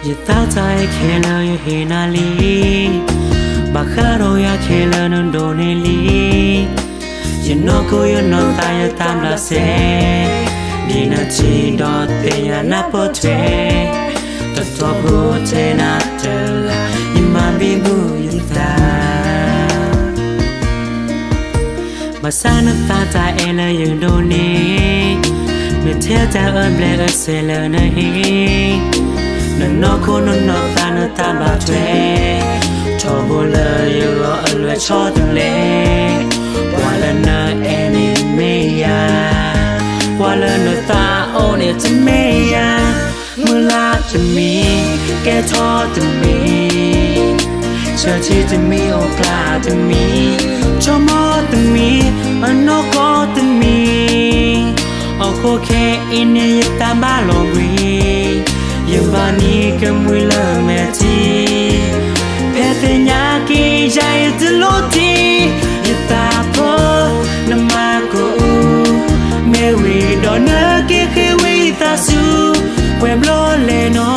ยตาใจแค่เราอยู่เฮนาลีบักขาโรยาแค่เรานั้นโดนลียันนกกูยันนกตายตามลาเซดีนาจีดอเตียนาโปเทตัดตัวพูดเทนาเจอยิมาบิบูยันตามาสานตาใจเอเลยังโดนเมื่อเธอจะเอิญเบลเซเลนะเฮนั่นนกคนนั่นนกตาเนตามบาเทชอบบุลอยู่รออลวยชอตเลว่าละนะเอนิเมียว่าละนะตาโอเนจะเมียเมื่อลาจะมีแกทอจะมีเชื่อที่จะมีโอกาสจะมีชอบมอจะมีมันนกก็จะมีโอโคเคอินเนี่ยตามบ้านลงวียังบ้านนี้ก็มุยเลิกแม่ทีเพศยากีใจจะโลทียตาโพน้ำมากูเมวีดอนเนเกเควีตาสูเวบโลเลนอ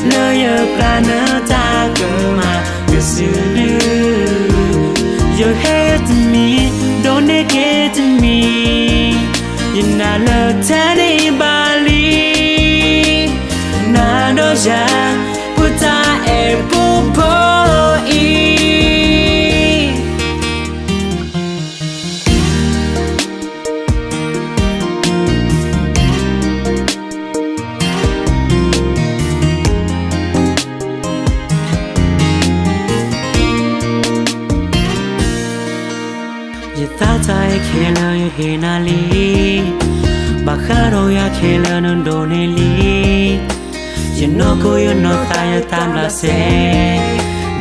เลยยกลาเนตากมาก็สูดูยเฮตมีโดนเนเกตมียันนาเลิกเธอในบาลีนาโดจาพุทธาเอปูโพอียตาใจแค่เราอยู่เฮนาลีบักขาโรยาแค่เรานั้นโดนลียันนกกูยันนกตายตามลาเซ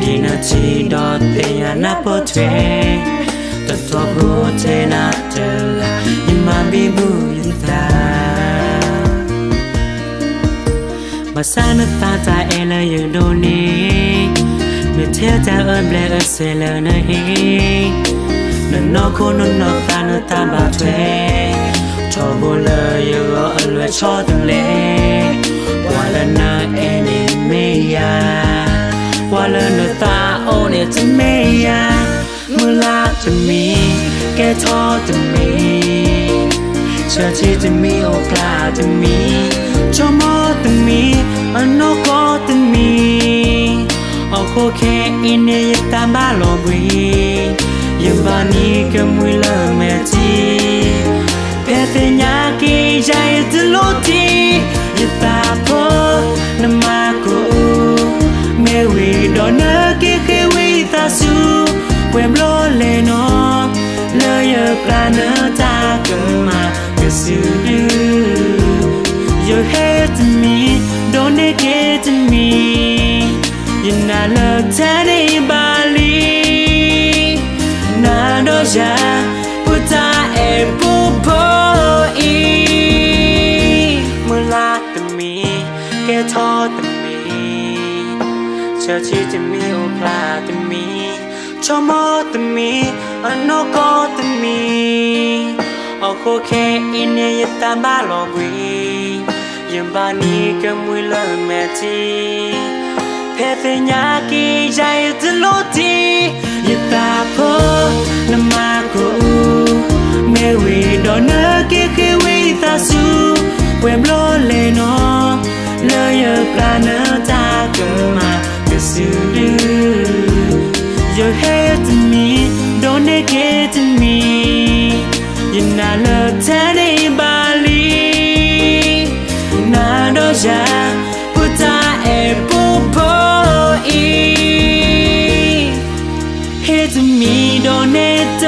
ดีนาจีดอเตียนาโปเทตัดตัวพูดเทนาเจอยิมาบิบูยันตามาสานตาใจเอเลยังโดนเมื่อเธอจะเอิญเบลเซเลนะเฮนั่นนกคนนั่นนกตาเนตามบาเทชอบบุลอยู่รออลวยชอตเลว่าละนะเอนิเมียว่าละนะตาโอเนจะเมียเมื่อลาจะมีแกทอจะมีเชื่อที่จะมีโอกาสจะมีชอบมอจะมีอันนกก็จะมีโอโคเคอินเนี่ยตามบ้านลงวียังบ้านนี้ก็มุยเลิกแม่ทีเพศยากีใจจะโลทียตาโพน้ำมากูเมวีดอนเนเกเควีตาสูเวบโลเลนอเลยยกลาเนตากมาก็สูดูยเฮตมีโดนเนเกตมียันนาเลิกเธอในบาลีนาโดจาพุทธาเอปูโพอีเมื่อลาตมีแกทอตมีเชื่อที่จะมีโอกาสตมีชอบมอตมีอันนกก็ตมีโอโคเคอินเนี่ยตามบ้านลงวียังบ้านนี้ก็มุยเลิกแม่ทีเพศยากีใจจะโลทียตาโพน้ำมากูเมวีดอนเนเกเควีตาสูเวบโลเลนอเลยยกลาเนตากมาก็สูดูยเฮตมีโดนเนเกตมียันนาเลิกเธอในบาลีนาโดจาพุทธาเอปูโพอีเฮตมีโดนเนต